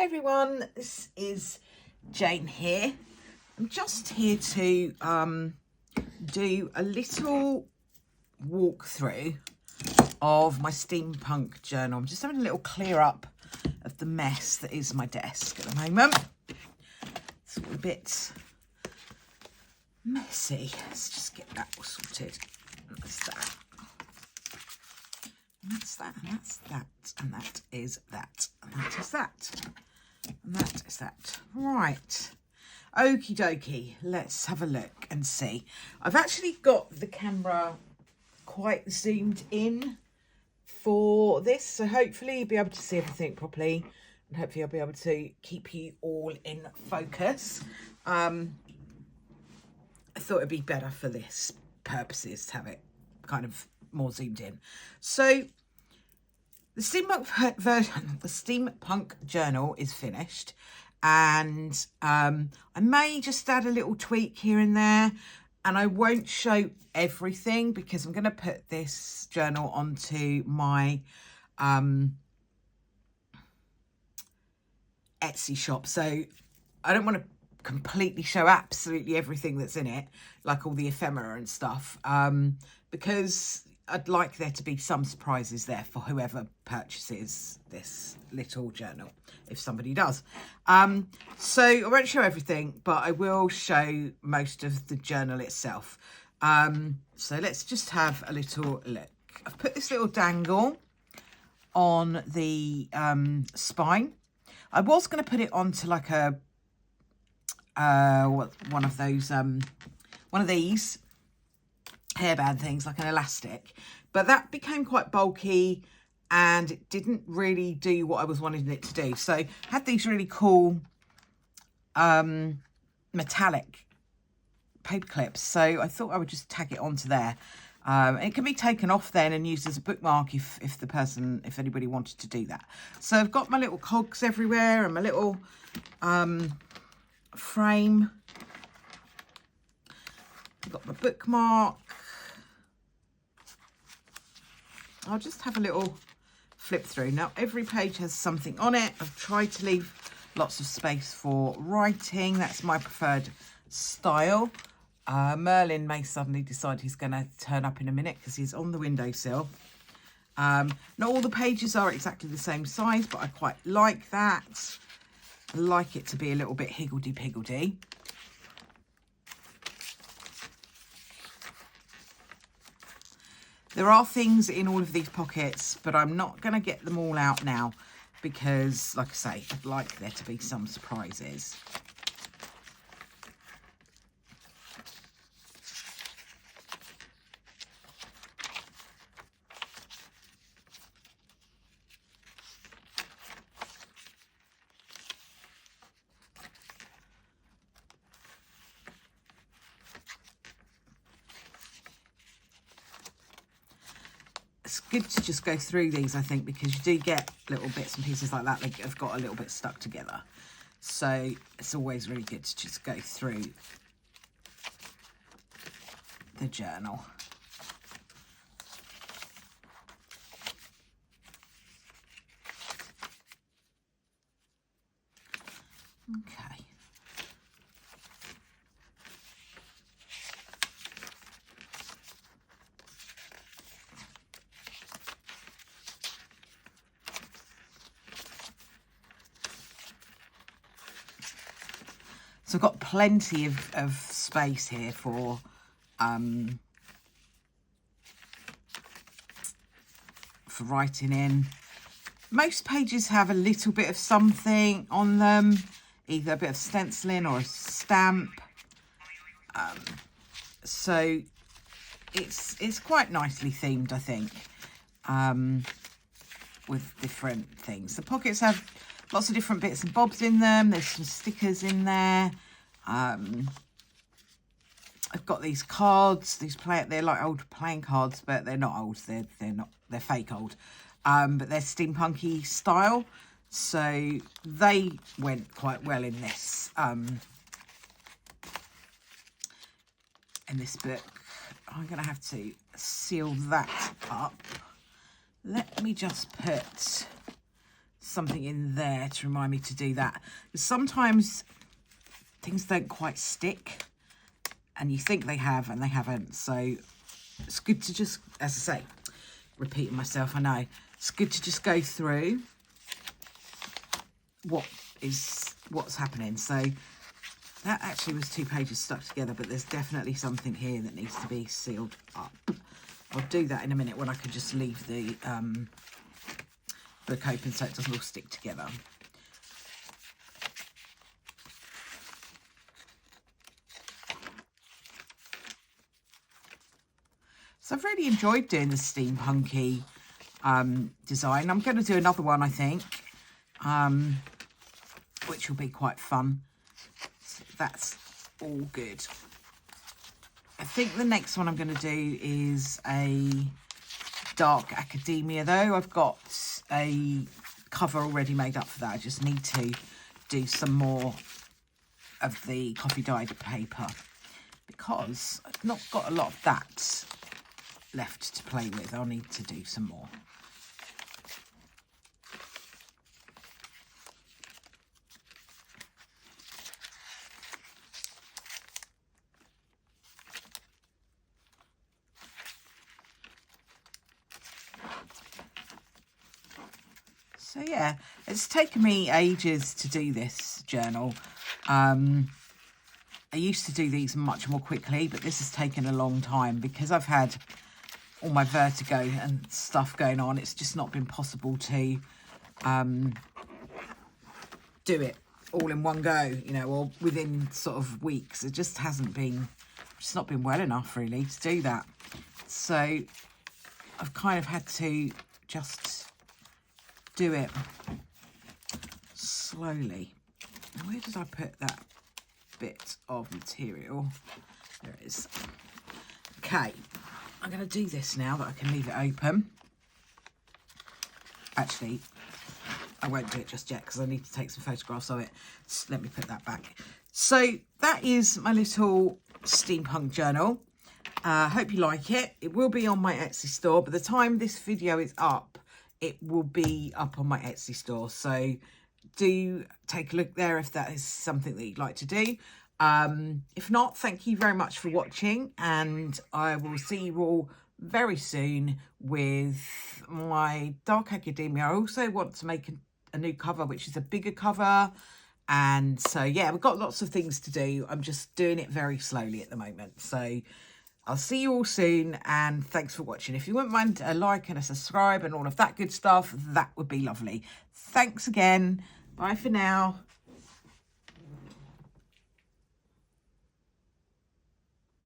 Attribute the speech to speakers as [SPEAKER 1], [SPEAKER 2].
[SPEAKER 1] Hey everyone, this is Jane here. I'm just here to do a little walkthrough of my steampunk journal. I'm just having a little clear up of the mess that is my desk at the moment. It's all a bit messy. Let's just get that all sorted. That's that. And that's that, and that's that, and that is that, and that is that, and that is that. Right, okie dokie, let's have a look and see. I've actually got the camera quite zoomed in for this, so hopefully you'll be able to see everything properly, and hopefully I'll be able to keep you all in focus. I thought it'd be better for this purposes to have it kind of more zoomed in. So the steampunk version, the steampunk journal is finished, and I may just add a little tweak here and there, and I won't show everything because I'm going to put this journal onto my Etsy shop, so I don't want to completely show absolutely everything that's in it, like all the ephemera and stuff, because I'd like there to be some surprises there for whoever purchases this little journal, if somebody does. So I won't show everything, but I will show most of the journal itself. So let's just have a little look. I've put this little dangle on the spine. I was going to put it onto like a one of those one of these hairband things, like an elastic, but that became quite bulky and it didn't really do what I was wanting it to do. So I had these really cool metallic paper clips, so I thought I would just tag it onto there. It can be taken off then and used as a bookmark if anybody wanted to do that. So I've got my little cogs everywhere and my little frame. I've got my bookmark. I'll just have a little flip through. Now every page has something on it. I've tried to leave lots of space for writing. That's my preferred style. Merlin may suddenly decide he's going to turn up in a minute because he's on the windowsill. Not all the pages are exactly the same size, but I quite like that. I like it to be a little bit higgledy-piggledy. There are things in all of these pockets, but I'm not going to get them all out now because, like I say, I'd like there to be some surprises. It's good to just go through these, I think, because you do get little bits and pieces like that that have got a little bit stuck together. So it's always really good to just go through the journal. Okay. So I've got plenty of space here for writing in. Most pages have a little bit of something on them, either a bit of stenciling or a stamp. So it's quite nicely themed, I think, with different things. The pockets have lots of different bits and bobs in them. There's some stickers in there. I've got these cards. They're like old playing cards, but they're not old. They're fake old. But they're steampunky style, so they went quite well in this book. I'm gonna have to seal that up. Let me just put something in there to remind me to do that. Because sometimes things don't quite stick and you think they have and they haven't. So it's good to just, as I say, repeating myself, I know, it's good to just go through what's happening. So that actually was 2 pages stuck together, but there's definitely something here that needs to be sealed up. I'll do that in a minute when I can just leave the book open so it doesn't all stick together. So I've really enjoyed doing the steampunky design. I'm going to do another one, I think, which will be quite fun. So that's all good. I think the next one I'm going to do is a dark academia, though. I've got a cover already made up for that. I just need to do some more of the coffee dyed paper because I've not got a lot of that left to play with. I'll need to do some more. So yeah, it's taken me ages to do this journal. I used to do these much more quickly, but this has taken a long time because I've had all my vertigo and stuff going on. It's just not been possible to do it all in one go, you know, or within sort of weeks. It just hasn't been, just not been well enough really to do that. So I've kind of had to just do it slowly. Where did I put that bit of material? There it is. Okay, I'm going to do this now that I can leave it open. Actually, I won't do it just yet because I need to take some photographs of it. So let me put that back. So that is my little steampunk journal. Hope you like it. It will be on my Etsy store. By the time this video is up, it will be up on my Etsy store. So do take a look there if that is something that you'd like to do. If not, thank you very much for watching, and I will see you all very soon with my Dark Academia. I also want to make a new cover, which is a bigger cover. And so, yeah, we've got lots of things to do. I'm just doing it very slowly at the moment. So I'll see you all soon, and thanks for watching. If you wouldn't mind a like and a subscribe and all of that good stuff, that would be lovely. Thanks again. Bye for now.